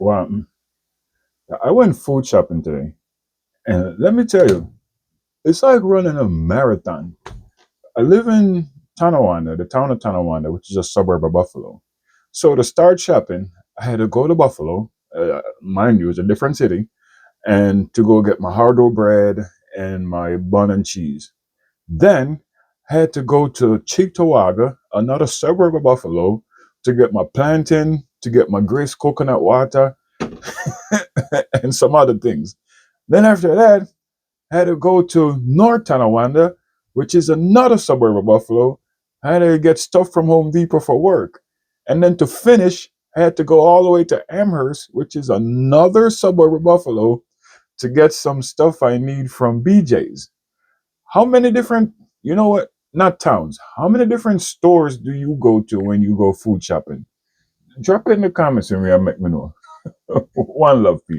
Well, I went food shopping today, and let me tell you, it's like running a marathon. I live in Tonawanda, the town of Tonawanda, which is a suburb of Buffalo. So to start shopping, I had to go to Buffalo. Mind you, it's a different city, and to go get my hard-dough bread and my bun and cheese. Then I had to go to Cheektowaga, another suburb of Buffalo, to get my plantain, to get my Grace coconut water, and some other things. Then after that, I had to go to North Tonawanda, which is another suburb of Buffalo. I had to get stuff from Home Depot for work. And then to finish, I had to go all the way to Amherst, which is another suburb of Buffalo, to get some stuff I need from BJ's. How many different, you know what, not towns, how many different stores do you go to when you go food shopping? Drop it in the comments and make me know. One love, people.